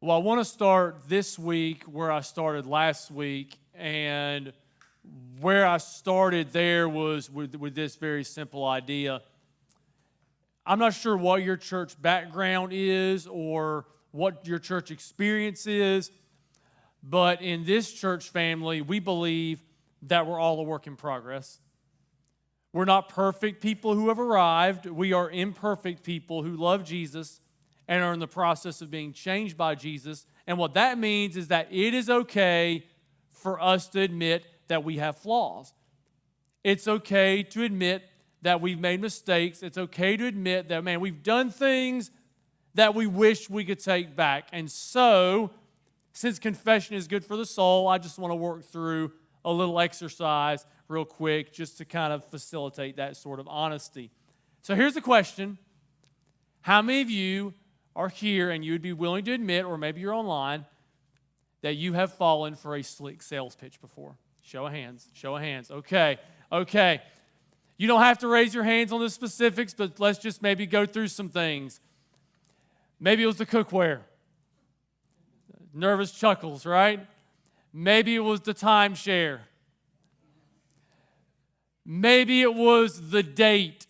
Well, I want to start this week where I started last week, and where I started there was with this very simple idea. I'm not sure what your church background is or what your church experience is, but in this church family, we believe that we're all a work in progress. We're not perfect people who have arrived. We are imperfect people who love Jesus and are in the process of being changed by Jesus. And what that means is that it is okay for us to admit that we have flaws. It's okay to admit that we've made mistakes. It's okay to admit that, man, we've done things that we wish we could take back. And so, since confession is good for the soul, I just want to work through a little exercise real quick just to kind of facilitate that sort of honesty. So here's the question. How many of you are here and you would be willing to admit, or maybe you're online, that you have fallen for a slick sales pitch before? Show of hands. Show of hands. Okay. You don't have to raise your hands on the specifics, but let's just maybe go through some things. Maybe it was the cookware. Nervous chuckles, right? Maybe it was the timeshare. Maybe it was the date.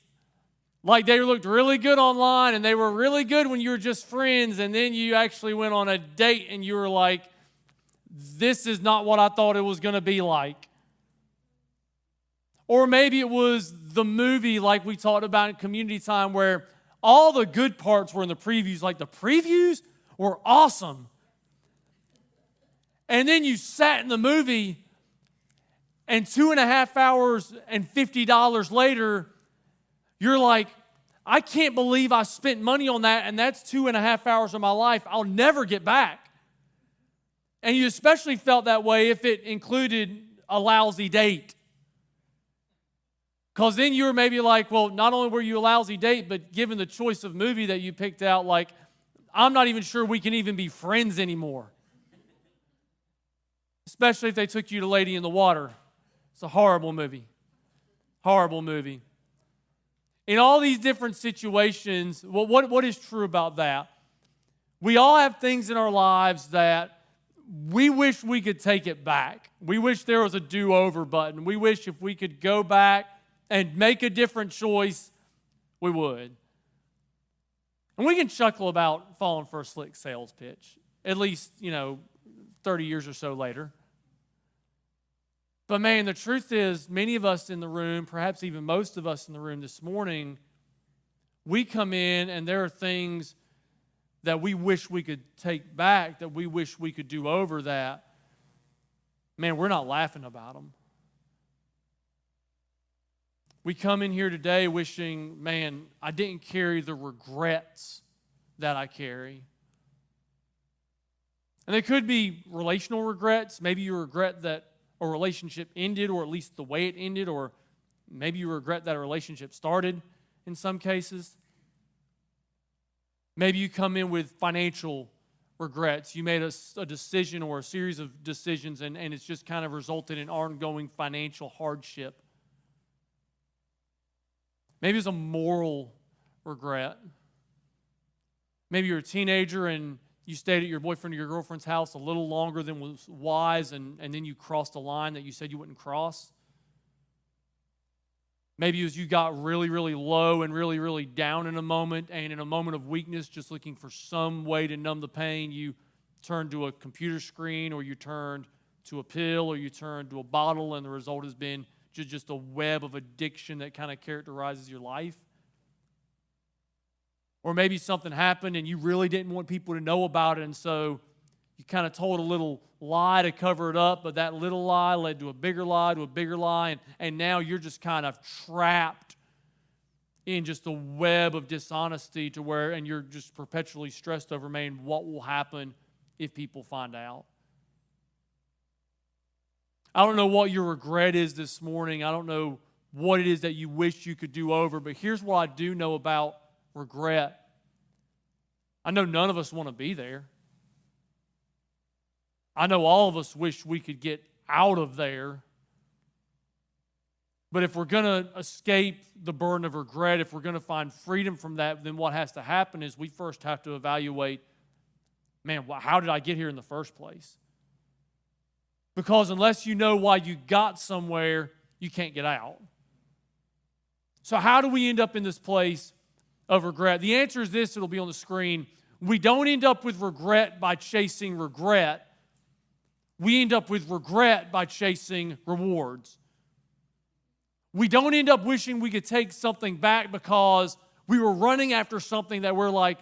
Like they looked really good online and they were really good when you were just friends, and then you actually went on a date and you were like, this is not what I thought it was going to be like. Or maybe it was the movie like we talked about in community time where all the good parts were in the previews. Like the previews were awesome. And then you sat in the movie and 2.5 hours and $50 later, you're like, I can't believe I spent money on that, and that's 2.5 hours of my life I'll never get back. And you especially felt that way if it included a lousy date. Because then you were maybe like, well, not only were you a lousy date, but given the choice of movie that you picked out, like, I'm not even sure we can even be friends anymore. Especially if they took you to Lady in the Water. It's a horrible movie. Horrible movie. In all these different situations, what is true about that? We all have things in our lives that we wish we could take it back. We wish there was a do-over button. We wish if we could go back and make a different choice, we would. And we can chuckle about falling for a slick sales pitch, at least, 30 years or so later. But man, the truth is, many of us in the room, perhaps even most of us in the room this morning, we come in and there are things that we wish we could take back, that we wish we could do over that. Man, we're not laughing about them. We come in here today wishing, man, I didn't carry the regrets that I carry. And they could be relational regrets. Maybe you regret that a relationship ended, or at least the way it ended, or maybe you regret that a relationship started in some cases. Maybe you come in with financial regrets. You made a decision or a series of decisions, and it's just kind of resulted in ongoing financial hardship. Maybe it's a moral regret. Maybe you're a teenager and you stayed at your boyfriend or your girlfriend's house a little longer than was wise, and then you crossed a line that you said you wouldn't cross. Maybe as you got really, really low and really, really down in a moment, and in a moment of weakness, just looking for some way to numb the pain, you turned to a computer screen, or you turned to a pill, or you turned to a bottle, and the result has been just a web of addiction that kind of characterizes your life. Or maybe something happened and you really didn't want people to know about it, and so you kind of told a little lie to cover it up, but that little lie led to a bigger lie, and now you're just kind of trapped in just a web of dishonesty and you're just perpetually stressed over, man, what will happen if people find out? I don't know what your regret is this morning. I don't know what it is that you wish you could do over, but here's what I do know about regret. I know none of us want to be there. I know all of us wish we could get out of there. But if we're going to escape the burden of regret, if we're going to find freedom from that, then what has to happen is we first have to evaluate man, how did I get here in the first place? Because unless you know why you got somewhere, you can't get out. So how do we end up in this place of regret? The answer is this, it'll be on the screen. We don't end up with regret by chasing regret. We end up with regret by chasing rewards. We don't end up wishing we could take something back because we were running after something that we're like,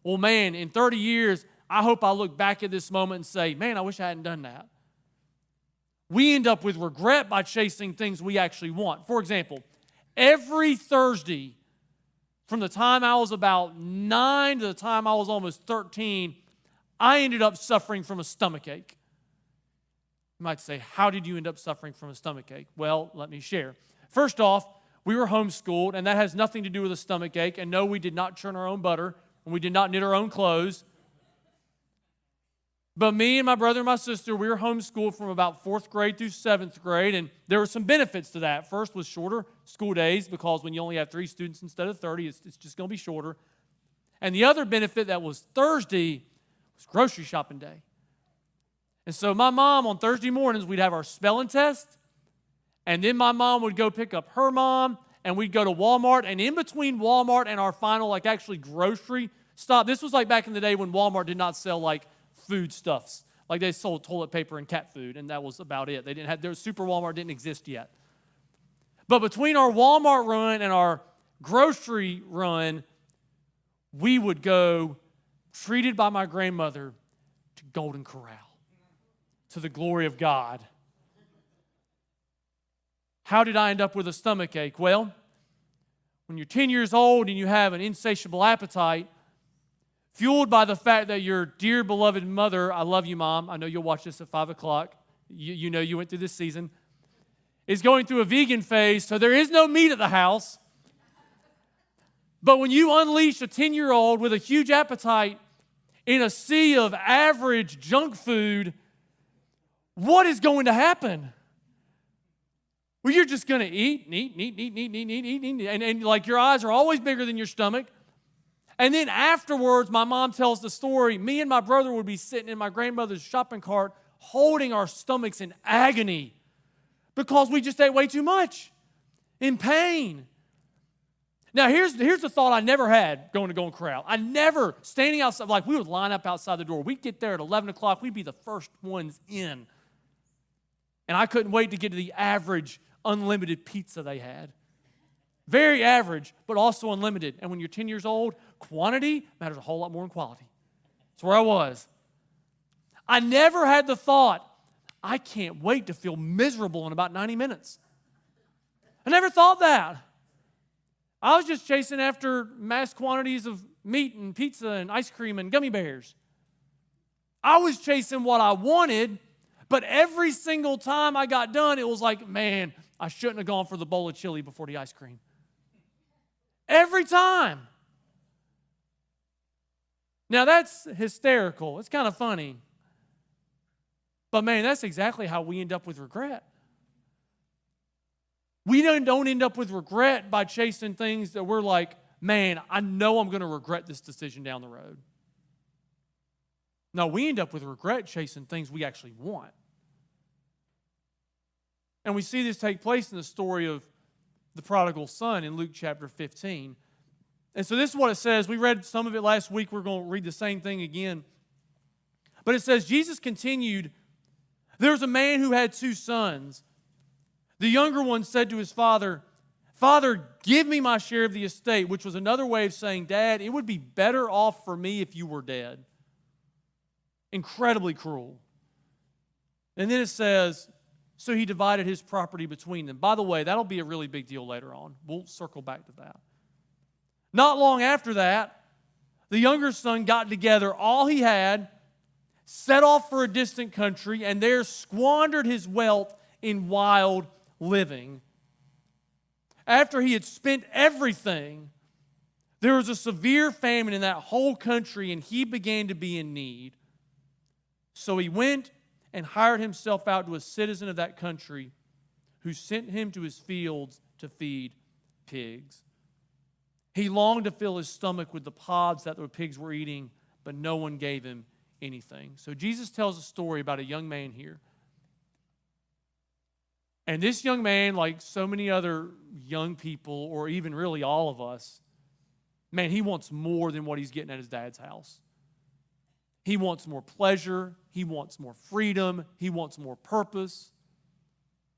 well, man, in 30 years, I hope I look back at this moment and say, man, I wish I hadn't done that. We end up with regret by chasing things we actually want. For example, every Thursday, from the time I was about 9 to the time I was almost 13, I ended up suffering from a stomachache. You might say, how did you end up suffering from a stomachache? Well, let me share. First off, we were homeschooled, and that has nothing to do with a stomachache. And no, we did not churn our own butter, and we did not knit our own clothes. But me and my brother and my sister, we were homeschooled from about 4th grade through 7th grade, and there were some benefits to that. First was shorter school days, because when you only have 3 students instead of 30, it's just going to be shorter. And the other benefit that was Thursday was grocery shopping day. And so my mom, on Thursday mornings, we'd have our spelling test, and then my mom would go pick up her mom, and we'd go to Walmart, and in between Walmart and our final, actually grocery stop, this was back in the day when Walmart did not sell, foodstuffs. They sold toilet paper and cat food, and that was about it. They didn't have, their Super Walmart didn't exist yet. But between our Walmart run and our grocery run, we would go, treated by my grandmother, to Golden Corral, to the glory of God. How did I end up with a stomachache? Well, when you're 10 years old and you have an insatiable appetite, fueled by the fact that your dear beloved mother, I love you, Mom, I know you'll watch this at 5 o'clock, you know you went through this season, is going through a vegan phase, so there is no meat at the house. But when you unleash a 10-year-old with a huge appetite in a sea of average junk food, what is going to happen? Well, you're just going to eat, and your eyes are always bigger than your stomach. And then afterwards, my mom tells the story, me and my brother would be sitting in my grandmother's shopping cart holding our stomachs in agony because we just ate way too much, in pain. Now, here's the thought I never had going to Golden Corral. I never, standing outside, we would line up outside the door. We'd get there at 11 o'clock. We'd be the first ones in. And I couldn't wait to get to the average unlimited pizza they had. Very average, but also unlimited. And when you're 10 years old, quantity matters a whole lot more than quality. That's where I was. I never had the thought, I can't wait to feel miserable in about 90 minutes. I never thought that. I was just chasing after mass quantities of meat and pizza and ice cream and gummy bears. I was chasing what I wanted, but every single time I got done, it was like, man, I shouldn't have gone for the bowl of chili before the ice cream. Every time. Now, that's hysterical. It's kind of funny. But, man, that's exactly how we end up with regret. We don't end up with regret by chasing things that we're like, man, I know I'm going to regret this decision down the road. No, we end up with regret chasing things we actually want. And we see this take place in the story of the prodigal son in Luke chapter 15. And so this is what it says. We read some of it last week. We're going to read the same thing again. But it says, Jesus continued, there was a man who had 2 sons. The younger one said to his father, Father, give me my share of the estate, which was another way of saying, Dad, it would be better off for me if you were dead. Incredibly cruel. And then it says, so he divided his property between them. By the way, that'll be a really big deal later on. We'll circle back to that. Not long after that, the younger son got together all he had, set off for a distant country, and there squandered his wealth in wild living. After he had spent everything, there was a severe famine in that whole country, and he began to be in need. So he went and hired himself out to a citizen of that country who sent him to his fields to feed pigs. He longed to fill his stomach with the pods that the pigs were eating, but no one gave him anything. So Jesus tells a story about a young man here. And this young man, like so many other young people, or even really all of us, man, he wants more than what he's getting at his dad's house. He wants more pleasure. He wants more freedom. He wants more purpose.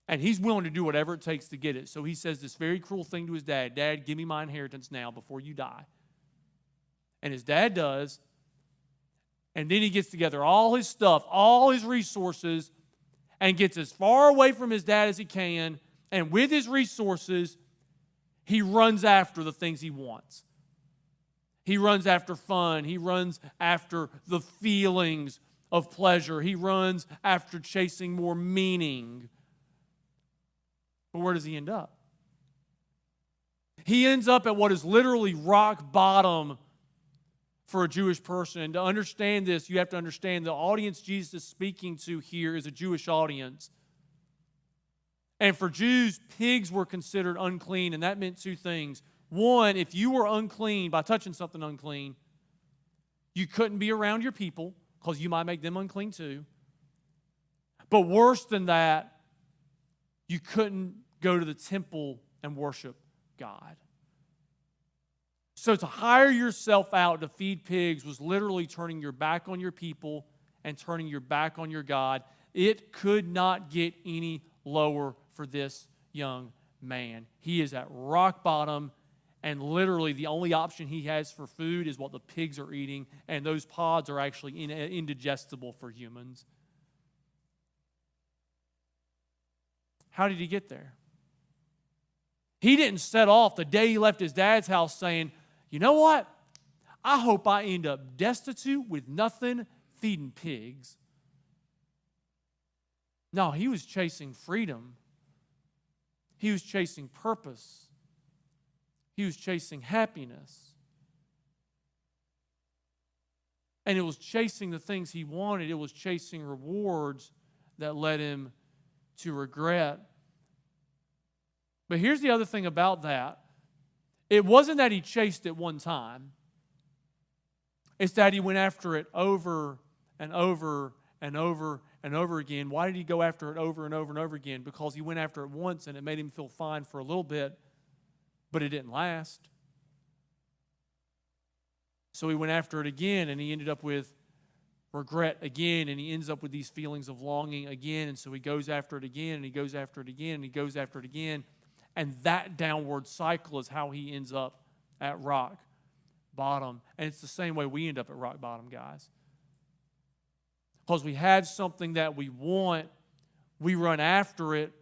And he's willing to do whatever it takes to get it. So he says this very cruel thing to his dad. Dad, give me my inheritance now before you die. And his dad does. And then he gets together all his stuff, all his resources, and gets as far away from his dad as he can. And with his resources, he runs after the things he wants. He runs after fun. He runs after the feelings of pleasure. He runs after chasing more meaning. But where does he end up? He ends up at what is literally rock bottom for a Jewish person. And to understand this, you have to understand the audience Jesus is speaking to here is a Jewish audience. And for Jews, pigs were considered unclean, and that meant two things. One, if you were unclean by touching something unclean, you couldn't be around your people because you might make them unclean too. But worse than that, you couldn't go to the temple and worship God. So to hire yourself out to feed pigs was literally turning your back on your people and turning your back on your God. It could not get any lower for this young man. He is at rock bottom, and literally the only option he has for food is what the pigs are eating, and those pods are actually indigestible for humans. How did he get there? He didn't set off the day he left his dad's house saying, you know what? I hope I end up destitute with nothing, feeding pigs. No, he was chasing freedom. He was chasing purpose. He was chasing happiness. And it was chasing the things he wanted. It was chasing rewards that led him to regret. But here's the other thing about that. It wasn't that he chased it one time. It's that he went after it over and over and over and over again. Why did he go after it over and over and over again? Because he went after it once and it made him feel fine for a little bit, but it didn't last. So he went after it again, and he ended up with regret again, and he ends up with these feelings of longing again, and so he goes after it again, and he goes after it again, and he goes after it again. And that downward cycle is how he ends up at rock bottom. And it's the same way we end up at rock bottom, guys. Because we have something that we want, we run after it.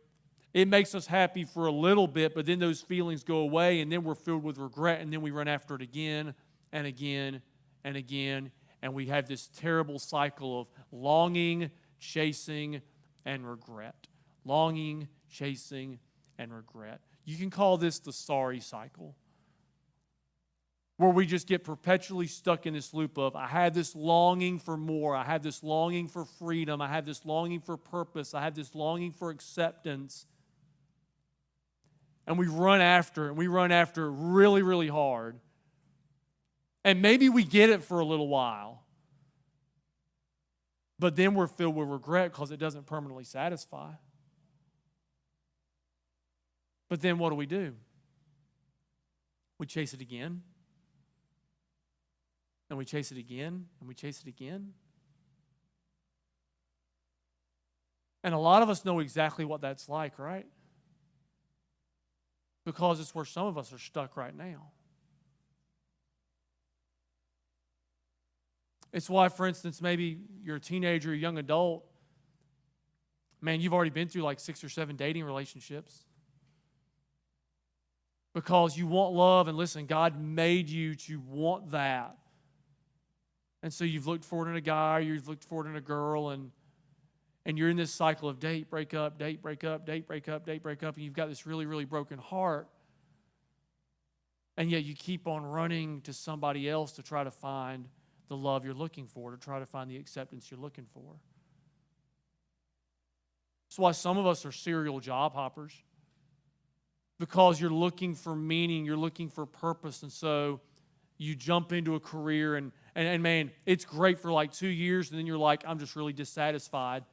It makes us happy for a little bit, but then those feelings go away, and then we're filled with regret, and then we run after it again and again and again. And we have this terrible cycle of longing, chasing, and regret. Longing, chasing, and regret. You can call this the sorry cycle, where we just get perpetually stuck in this loop of, I have this longing for more, I have this longing for freedom, I have this longing for purpose, I have this longing for acceptance. And we run after it, and we run after it really, really hard. And maybe we get it for a little while, but then we're filled with regret because it doesn't permanently satisfy. But then what do? We chase it again. And we chase it again. And we chase it again. And a lot of us know exactly what that's like, right? Because it's where some of us are stuck right now. It's why, for instance, maybe you're a teenager, a young adult. Man, you've already been through like 6 or 7 dating relationships. Because you want love, and listen, God made you to want that. And so you've looked for it in a guy, you've looked for it in a girl, and you're in this cycle of date, break up, date, break up, date, break up, date, break up, and you've got this really, really broken heart. And yet you keep on running to somebody else to try to find the love you're looking for, to try to find the acceptance you're looking for. That's why some of us are serial job hoppers. Because you're looking for meaning, you're looking for purpose, and so you jump into a career, and And man, it's great for like 2 years, and then you're like, I'm just really dissatisfied.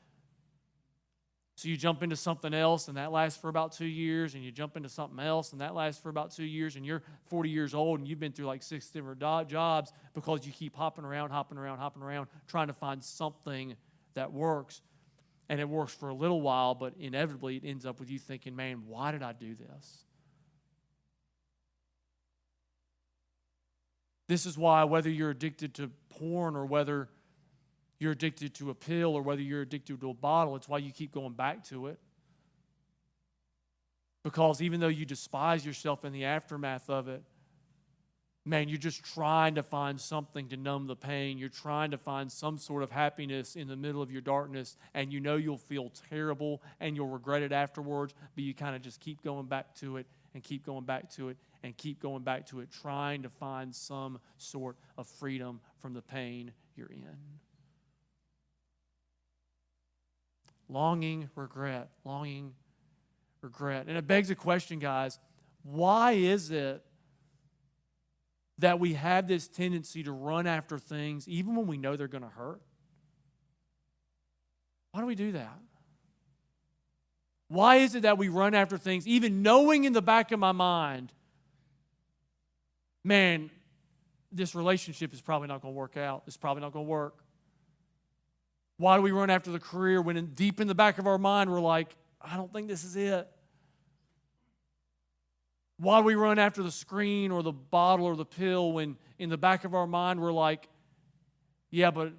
So you jump into something else, and that lasts for about 2 years, and you jump into something else, and that lasts for about 2 years, and you're 40 years old, and you've been through like 6 different jobs because you keep hopping around, trying to find something that works. And it works for a little while, but inevitably it ends up with you thinking, man, why did I do this? This is why whether you're addicted to porn or whether you're addicted to a pill or whether you're addicted to a bottle, it's why you keep going back to it. Because even though you despise yourself in the aftermath of it, man, you're just trying to find something to numb the pain. You're trying to find some sort of happiness in the middle of your darkness, and you know you'll feel terrible and you'll regret it afterwards, but you kind of just keep going back to it and keep going back to it and keep going back to it, trying to find some sort of freedom from the pain you're in. Longing, regret, longing, regret. And it begs a question, guys. Why is it that we have this tendency to run after things even when we know they're going to hurt? Why do we do that? Why is it that we run after things even knowing in the back of my mind, man, this relationship is probably not going to work out. It's probably not going to work. Why do we run after the career when deep in the back of our mind we're like, I don't think this is it? Why do we run after the screen or the bottle or the pill when in the back of our mind we're like, yeah, but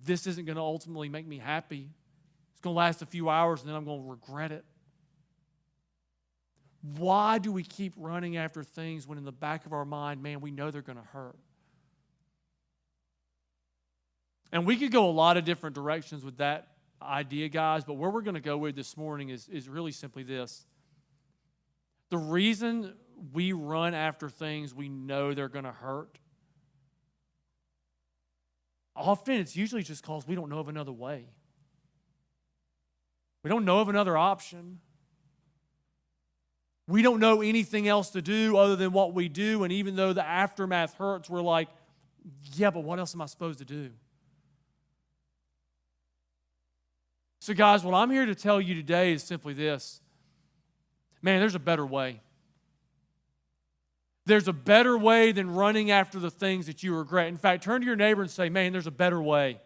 this isn't going to ultimately make me happy. It's going to last a few hours and then I'm going to regret it. Why do we keep running after things when in the back of our mind, man, we know they're going to hurt? And we could go a lot of different directions with that idea, guys, but where we're going to go with this morning is really simply this. The reason we run after things we know they're going to hurt, often it's usually just because we don't know of another way. We don't know of another option. We don't know anything else to do other than what we do, and even though the aftermath hurts, we're like, yeah, but what else am I supposed to do? So guys, what I'm here to tell you today is simply this. Man, there's a better way. There's a better way than running after the things that you regret. In fact, turn to your neighbor and say, man, there's a better way.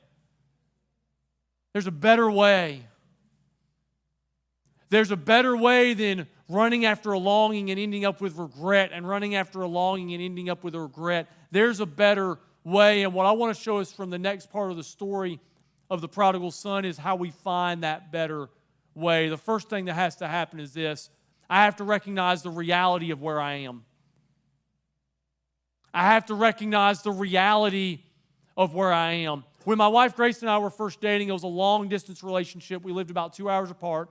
There's a better way. There's a better way than running after a longing and ending up with regret and running after a longing and ending up with a regret. There's a better way. And what I want to show us from the next part of the story of the prodigal son is how we find that better way. The first thing that has to happen is this. I have to recognize the reality of where I am. I have to recognize the reality of where I am. When my wife Grace and I were first dating, it was a long-distance relationship. We lived about 2 hours apart.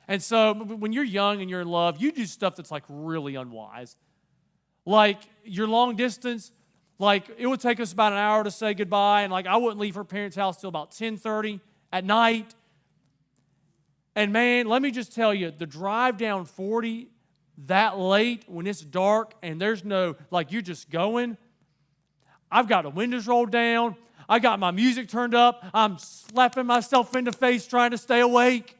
And so when you're young and you're in love, you do stuff that's like really unwise. Like your long distance, like it would take us about an hour to say goodbye, and like I wouldn't leave her parents' house till about 10:30 at night. And man, let me just tell you, the drive down 40 that late when it's dark and there's no, like you're just going, I've got the windows rolled down, I got my music turned up, I'm slapping myself in the face trying to stay awake.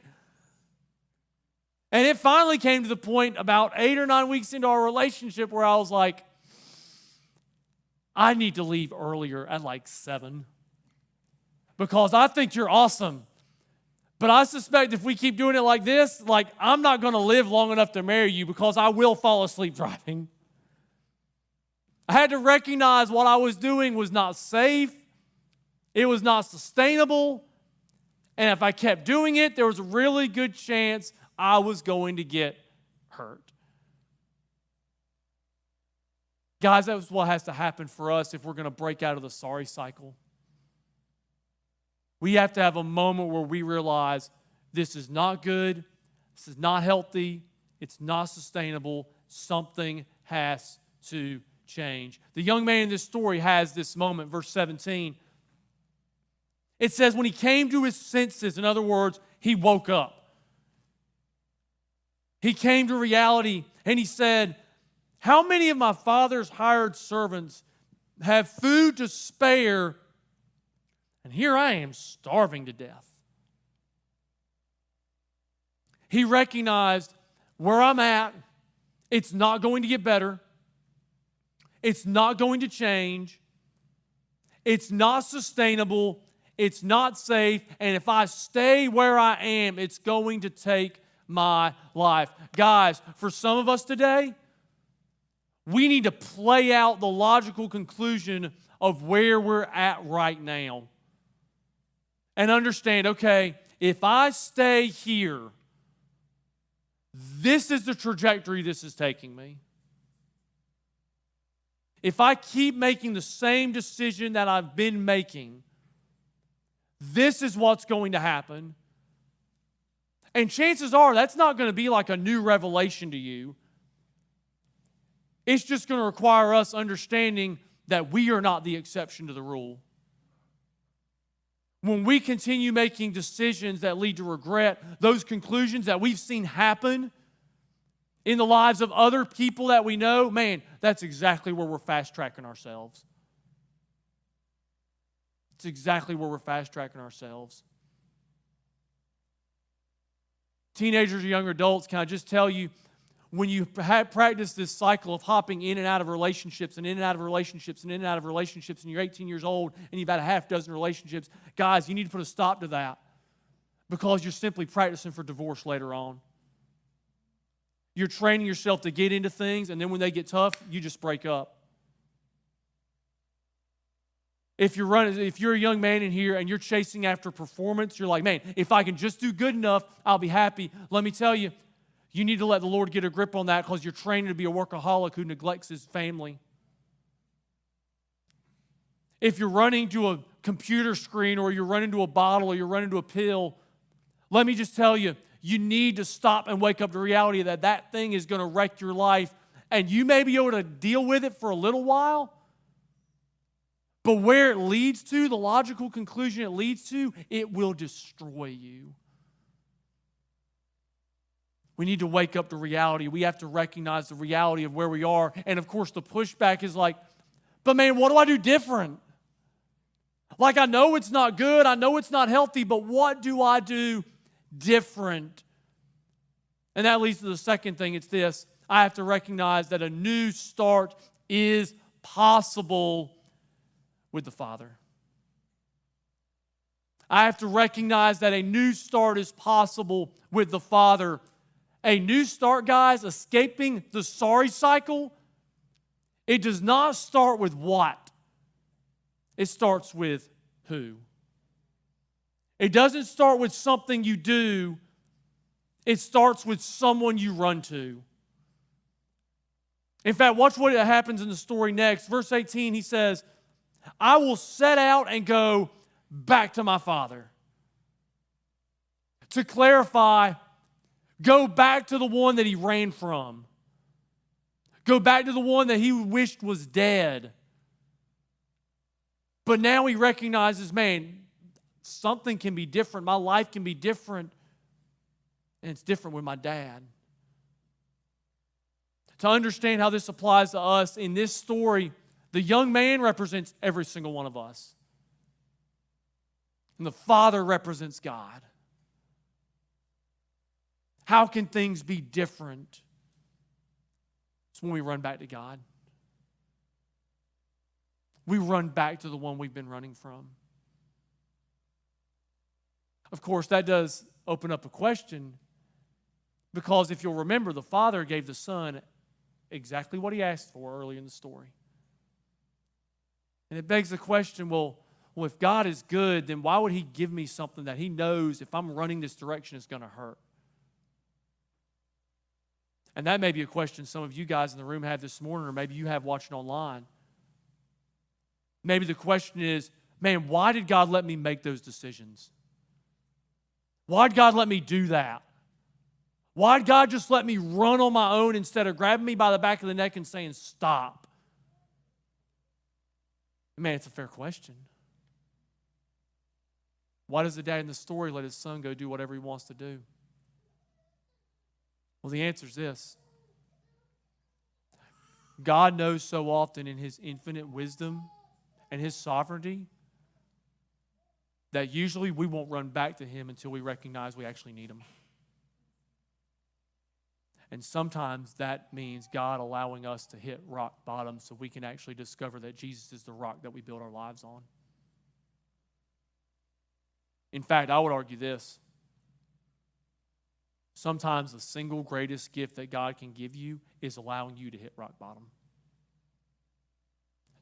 And it finally came to the point about 8 or 9 weeks into our relationship where I was like, I need to leave earlier at like 7 because I think you're awesome. But I suspect if we keep doing it like this, like I'm not going to live long enough to marry you because I will fall asleep driving. I had to recognize what I was doing was not safe. It was not sustainable. And if I kept doing it, there was a really good chance I was going to get hurt. Guys, that's what has to happen for us if we're going to break out of the sorry cycle. We have to have a moment where we realize this is not good, this is not healthy, it's not sustainable, something has to change. The young man in this story has this moment, verse 17. It says, when he came to his senses, in other words, he woke up. He came to reality and he said, how many of my father's hired servants have food to spare, and here I am starving to death. He recognized where I'm at, it's not going to get better. It's not going to change. It's not sustainable. It's not safe. And if I stay where I am, it's going to take my life. Guys, for some of us today, we need to play out the logical conclusion of where we're at right now. And understand, okay, if I stay here, this is the trajectory this is taking me. If I keep making the same decision that I've been making, this is what's going to happen. And chances are that's not going to be like a new revelation to you. It's just going to require us understanding that we are not the exception to the rule. When we continue making decisions that lead to regret, those conclusions that we've seen happen in the lives of other people that we know, man, that's exactly where we're fast-tracking ourselves. It's exactly where we're fast-tracking ourselves. Teenagers or young adults, can I just tell you, when you practice this cycle of hopping in and out of relationships and in and out of relationships and in and out of relationships, and you're 18 years old and you've had a half dozen relationships, guys, you need to put a stop to that because you're simply practicing for divorce later on. You're training yourself to get into things, and then when they get tough, you just break up. If you're a young man in here and you're chasing after performance, you're like, man, if I can just do good enough, I'll be happy. Let me tell you, you need to let the Lord get a grip on that because you're training to be a workaholic who neglects his family. If you're running to a computer screen or you're running to a bottle or you're running to a pill, let me just tell you, you need to stop and wake up to reality that that thing is going to wreck your life. And you may be able to deal with it for a little while, but where it leads to, the logical conclusion it leads to, it will destroy you. We need to wake up to reality. We have to recognize the reality of where we are. And of course, the pushback is like, but man, what do I do different? Like, I know it's not good. I know it's not healthy, but what do I do different? And that leads to the second thing. It's this. I have to recognize that a new start is possible with the Father. I have to recognize that a new start is possible with the Father. A new start, guys, escaping the sorry cycle, it does not start with what? It starts with who. It doesn't start with something you do. It starts with someone you run to. In fact, watch what happens in the story next. Verse 18, he says, I will set out and go back to my father. To clarify, go back to the one that he ran from. Go back to the one that he wished was dead. But now he recognizes, man, something can be different. My life can be different. And it's different with my dad. To understand how this applies to us, in this story, the young man represents every single one of us. And the Father represents God. How can things be different? It's when we run back to God. We run back to the one we've been running from. Of course, that does open up a question, because if you'll remember, the Father gave the Son exactly what he asked for early in the story. And it begs the question, well, if God is good, then why would he give me something that he knows if I'm running this direction is going to hurt? And that may be a question some of you guys in the room have this morning, or maybe you have watching online. Maybe the question is, man, why did God let me make those decisions? Why did God let me do that? Why did God just let me run on my own instead of grabbing me by the back of the neck and saying, stop? Man, it's a fair question. Why does the dad in the story let his son go do whatever he wants to do? Well, the answer is this. God knows so often in His infinite wisdom and His sovereignty that usually we won't run back to Him until we recognize we actually need Him. And sometimes that means God allowing us to hit rock bottom so we can actually discover that Jesus is the rock that we build our lives on. In fact, I would argue this. Sometimes the single greatest gift that God can give you is allowing you to hit rock bottom.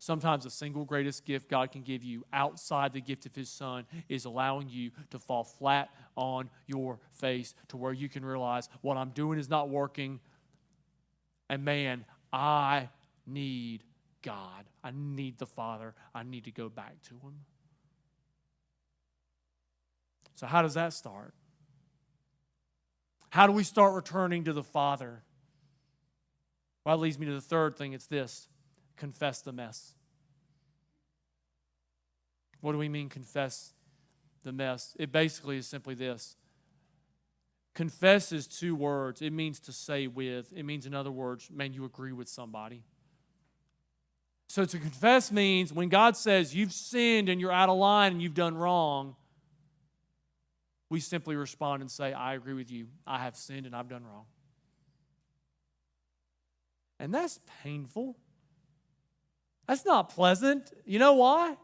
Sometimes the single greatest gift God can give you outside the gift of His Son is allowing you to fall flat on your face to where you can realize what I'm doing is not working. And man, I need God. I need the Father. I need to go back to Him. So how does that start? How do we start returning to the Father? Well, that leads me to the third thing. It's this. Confess the mess. What do we mean, confess the mess? It basically is simply this. Confess is two words. It means to say with. It means, in other words, man, you agree with somebody. So to confess means when God says you've sinned and you're out of line and you've done wrong, we simply respond and say, I agree with you. I have sinned and I've done wrong. And that's painful. That's not pleasant. You know why?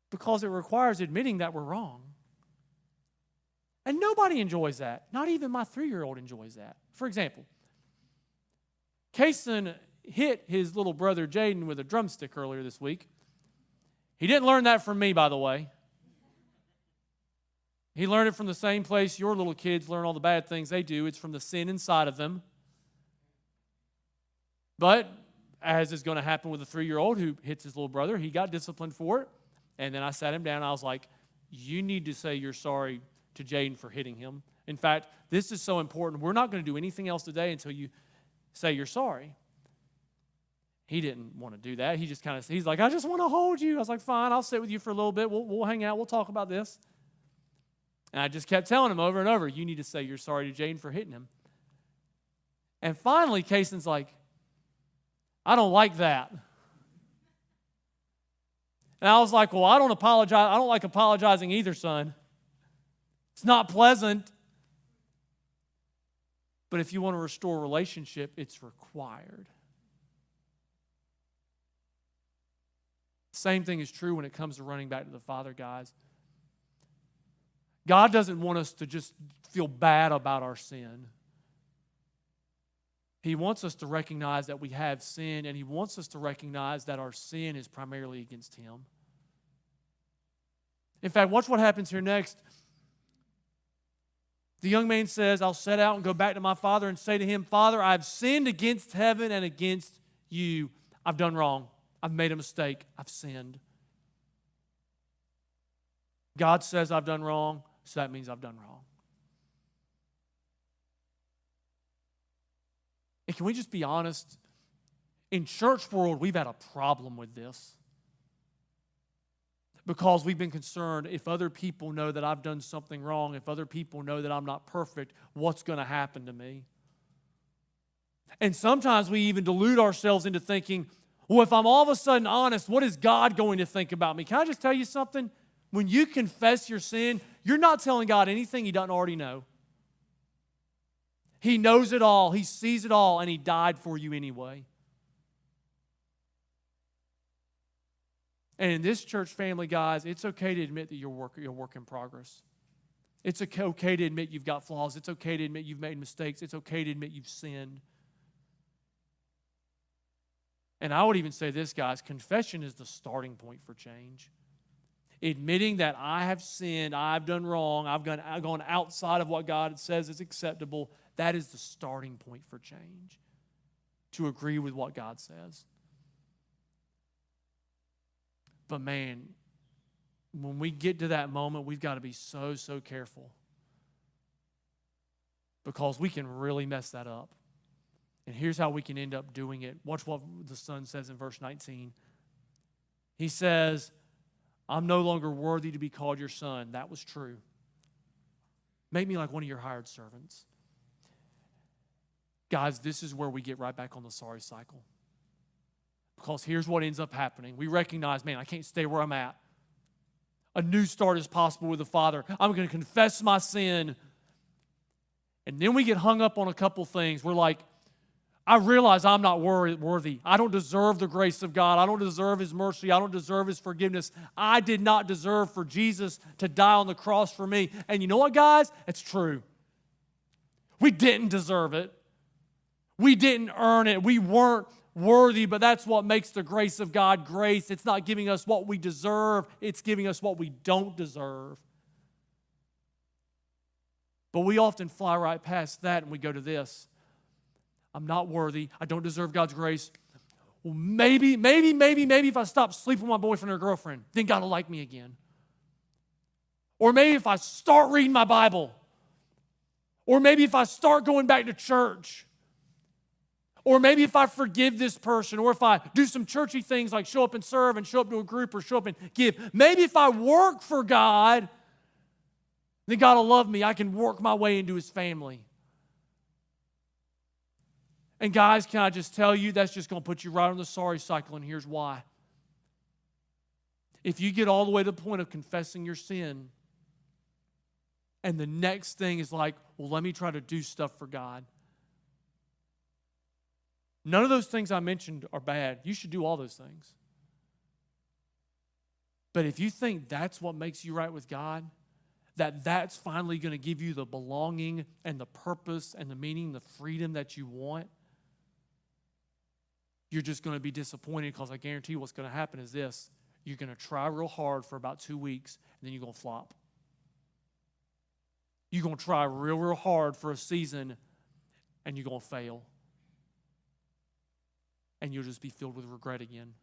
Because it requires admitting that we're wrong. And nobody enjoys that. Not even my 3-year-old enjoys that. For example, Kason hit his little brother Jaden with a drumstick earlier this week. He didn't learn that from me, by the way. He learned it from the same place your little kids learn all the bad things they do. It's from the sin inside of them. But as is going to happen with a 3-year-old who hits his little brother, he got disciplined for it. And then I sat him down and I was like, you need to say you're sorry to Jaden for hitting him. In fact, this is so important. We're not going to do anything else today until you say you're sorry. He didn't want to do that. He's like, I just want to hold you. I was like, fine, I'll sit with you for a little bit. We'll hang out. We'll talk about this. And I just kept telling him over and over, you need to say you're sorry to Jaden for hitting him. And finally, Kason's like, I don't like that. And I was like, well, I don't apologize. I don't like apologizing either, son. It's not pleasant. But if you want to restore a relationship, it's required. Same thing is true when it comes to running back to the Father, guys. God doesn't want us to just feel bad about our sin. He wants us to recognize that we have sin, and He wants us to recognize that our sin is primarily against Him. In fact, watch what happens here next. The young man says, I'll set out and go back to my father and say to him, Father, I've sinned against heaven and against you. I've done wrong. I've made a mistake. I've sinned. God says I've done wrong, so that means I've done wrong. And can we just be honest? In church world, we've had a problem with this. Because we've been concerned, if other people know that I've done something wrong, if other people know that I'm not perfect, what's going to happen to me? And sometimes we even delude ourselves into thinking, well, if I'm all of a sudden honest, what is God going to think about me? Can I just tell you something? When you confess your sin, you're not telling God anything He doesn't already know. He knows it all. He sees it all, and He died for you anyway. And in this church family, guys, it's okay to admit that you're a work in progress. It's okay to admit you've got flaws. It's okay to admit you've made mistakes. It's okay to admit you've sinned. And I would even say this, guys, confession is the starting point for change. Admitting that I have sinned, I've done wrong, I've gone outside of what God says is acceptable, that is the starting point for change. To agree with what God says. But man, when we get to that moment, we've got to be so, so careful. Because we can really mess that up. And here's how we can end up doing it. Watch what the Son says in verse 19. He says, I'm no longer worthy to be called your son. That was true. Make me like one of your hired servants. Guys, this is where we get right back on the sorry cycle. Because here's what ends up happening. We recognize, man, I can't stay where I'm at. A new start is possible with the Father. I'm going to confess my sin. And then we get hung up on a couple things. We're like, I realize I'm not worthy. I don't deserve the grace of God. I don't deserve His mercy. I don't deserve His forgiveness. I did not deserve for Jesus to die on the cross for me. And you know what, guys? It's true. We didn't deserve it. We didn't earn it. We weren't worthy, but that's what makes the grace of God grace. It's not giving us what we deserve. It's giving us what we don't deserve. But we often fly right past that and we go to this. I'm not worthy. I don't deserve God's grace. Well, maybe if I stop sleeping with my boyfriend or girlfriend, then God will like me again. Or maybe if I start reading my Bible. Or maybe if I start going back to church. Or maybe if I forgive this person. Or if I do some churchy things like show up and serve and show up to a group or show up and give. Maybe if I work for God, then God will love me. I can work my way into His family. And guys, can I just tell you, that's just going to put you right on the sorry cycle, and here's why. If you get all the way to the point of confessing your sin, and the next thing is like, well, let me try to do stuff for God. None of those things I mentioned are bad. You should do all those things. But if you think that's what makes you right with God, that's finally going to give you the belonging and the purpose and the meaning, the freedom that you want, you're just going to be disappointed, because I guarantee you what's going to happen is this. You're going to try real hard for about 2 weeks, and then you're going to flop. You're going to try real hard for a season, and you're going to fail. And you'll just be filled with regret again.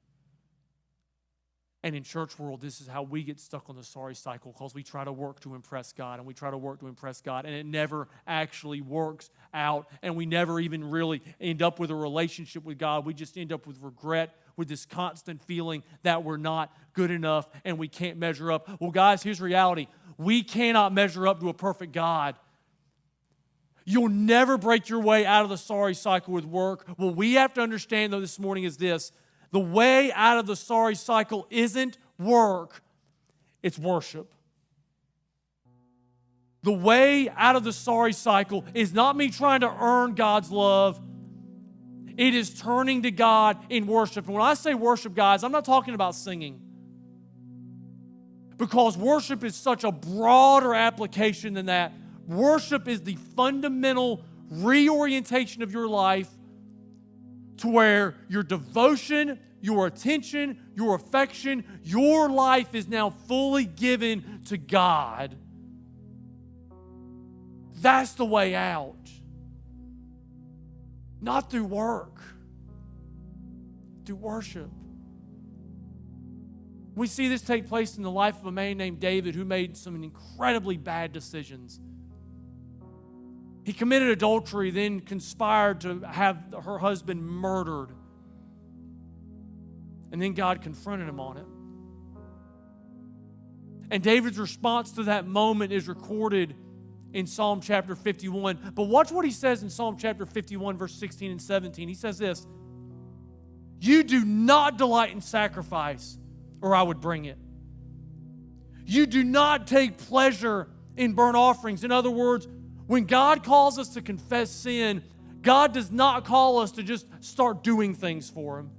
And in church world, this is how we get stuck on the sorry cycle, because we try to work to impress God, and we try to work to impress God, and it never actually works out, and we never even really end up with a relationship with God. We just end up with regret, with this constant feeling that we're not good enough and we can't measure up. Well, guys, here's reality. We cannot measure up to a perfect God. You'll never break your way out of the sorry cycle with work. What we have to understand, though, this morning is this. The way out of the sorry cycle isn't work, it's worship. The way out of the sorry cycle is not me trying to earn God's love. It is turning to God in worship. And when I say worship, guys, I'm not talking about singing. Because worship is such a broader application than that. Worship is the fundamental reorientation of your life to where your devotion, your attention, your affection, your life is now fully given to God. That's the way out. Not through work, through worship. We see this take place in the life of a man named David who made some incredibly bad decisions. He committed adultery, then conspired to have her husband murdered. And then God confronted him on it. And David's response to that moment is recorded in Psalm chapter 51. But watch what he says in Psalm chapter 51, verse 16 and 17. He says this, "You do not delight in sacrifice, or I would bring it. You do not take pleasure in burnt offerings." In other words, when God calls us to confess sin, God does not call us to just start doing things for Him.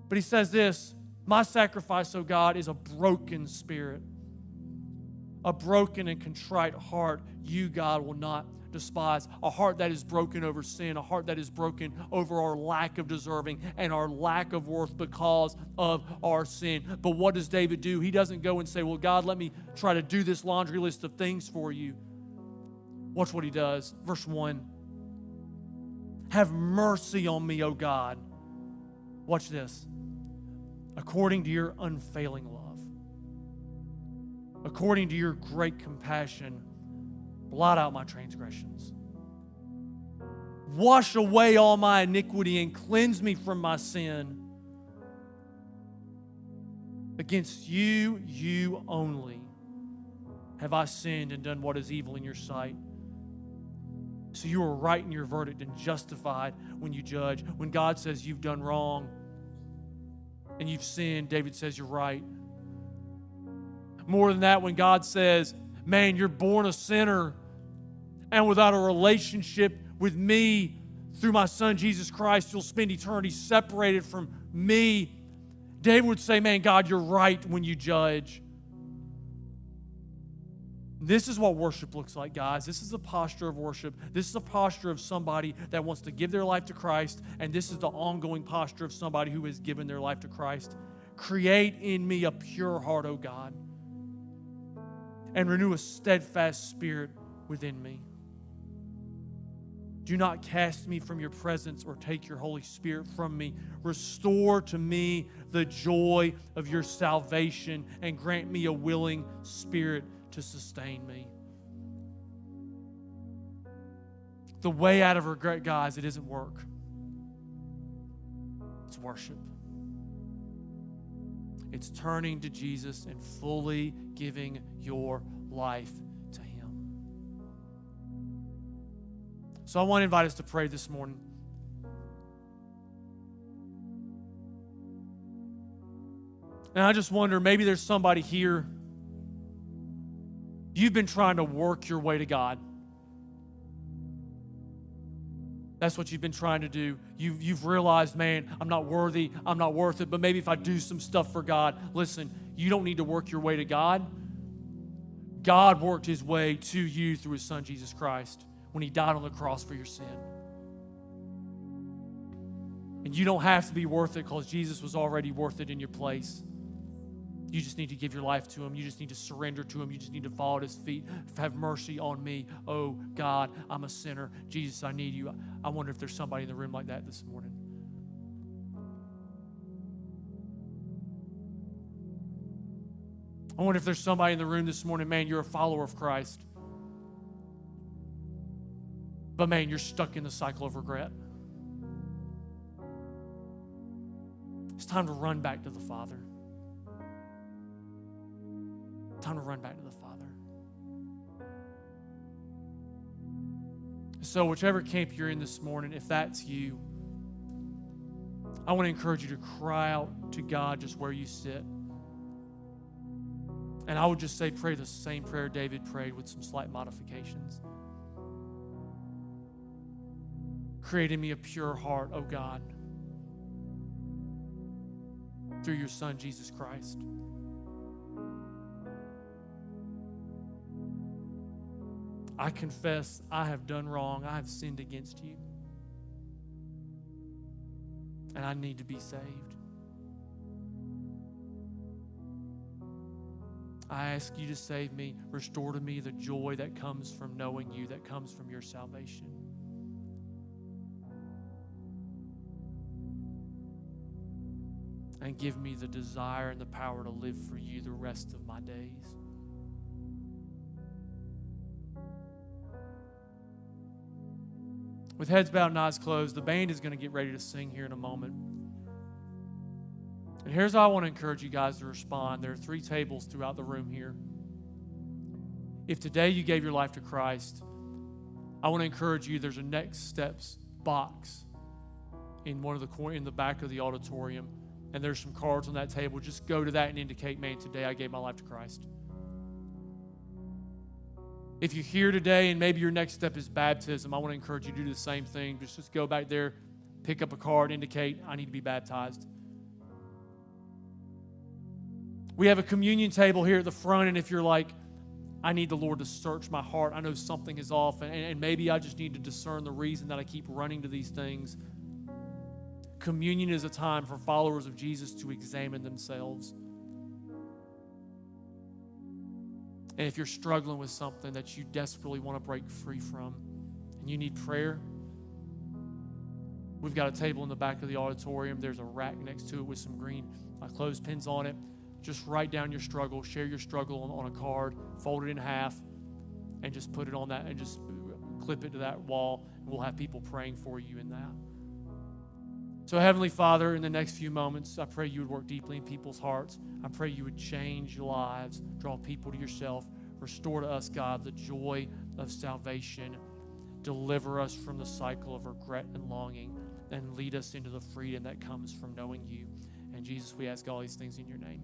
But He says this, "My sacrifice, O God, is a broken spirit. A broken and contrite heart, you, God, will not despise." A heart that is broken over sin, a heart that is broken over our lack of deserving and our lack of worth because of our sin. But what does David do? He doesn't go and say, "Well, God, let me try to do this laundry list of things for you." Watch what he does. Verse 1. "Have mercy on me, O God." Watch this. "According to your unfailing love. According to your great compassion, blot out my transgressions. Wash away all my iniquity and cleanse me from my sin. Against you, you only, have I sinned and done what is evil in your sight, So you are right in your verdict and justified when you judge. When God says you've done wrong and you've sinned, David says you're right. More than that, when God says, man, you're born a sinner, and without a relationship with me through my son Jesus Christ, you'll spend eternity separated from me. David would say, man, God, you're right when you judge. This is what worship looks like, guys. This is the posture of worship. This is the posture of somebody that wants to give their life to Christ, and this is the ongoing posture of somebody who has given their life to Christ. Create in me a pure heart, O God, and renew a steadfast spirit within me. Do not cast me from your presence or take your Holy Spirit from me. Restore to me the joy of your salvation and grant me a willing spirit to sustain me. The way out of regret, guys, it isn't work. It's worship. It's turning to Jesus and fully giving your life to Him. So I want to invite us to pray this morning. And I just wonder, maybe there's somebody here, you've been trying to work your way to God. That's what you've been trying to do. You've realized, man, I'm not worthy, I'm not worth it, but maybe if I do some stuff for God, listen, you don't need to work your way to God. God worked His way to you through His Son, Jesus Christ, when He died on the cross for your sin. And you don't have to be worth it because Jesus was already worth it in your place. You just need to give your life to Him. You just need to surrender to Him. You just need to fall at His feet. Have mercy on me. Oh, God, I'm a sinner. Jesus, I need you. I wonder if there's somebody in the room like that this morning. I wonder if there's somebody in the room this morning, man, you're a follower of Christ. But, man, you're stuck in the cycle of regret. It's time to run back to the Father. Time to run back to the Father. So whichever camp you're in this morning, if that's you, I want to encourage you to cry out to God just where you sit. And I would just say, pray the same prayer David prayed with some slight modifications. Create in me a pure heart, O God, through your Son, Jesus Christ. I confess I have done wrong. I have sinned against you. And I need to be saved. I ask you to save me. Restore to me the joy that comes from knowing you, that comes from your salvation. And give me the desire and the power to live for you the rest of my days. With heads bowed and eyes closed, the band is going to get ready to sing here in a moment. And here's how I want to encourage you guys to respond. There are 3 tables throughout the room here. If today you gave your life to Christ, I want to encourage you, there's a next steps box in in the back of the auditorium. And there's some cards on that table. Just go to that and indicate, man, today I gave my life to Christ. If you're here today and maybe your next step is baptism, I want to encourage you to do the same thing. Just go back there, pick up a card, indicate, I need to be baptized. We have a communion table here at the front, and if you're like, I need the Lord to search my heart, I know something is off, and maybe I just need to discern the reason that I keep running to these things. Communion is a time for followers of Jesus to examine themselves. And if you're struggling with something that you desperately want to break free from and you need prayer, we've got a table in the back of the auditorium. There's a rack next to it with some green clothespins on it. Just write down your struggle, share your struggle on a card, fold it in half, and just put it on that and just clip it to that wall. And we'll have people praying for you in that. So Heavenly Father, in the next few moments, I pray you would work deeply in people's hearts. I pray you would change lives, draw people to yourself, restore to us, God, the joy of salvation. deliver us from the cycle of regret and longing, and lead us into the freedom that comes from knowing you. And Jesus, we ask all these things in your name.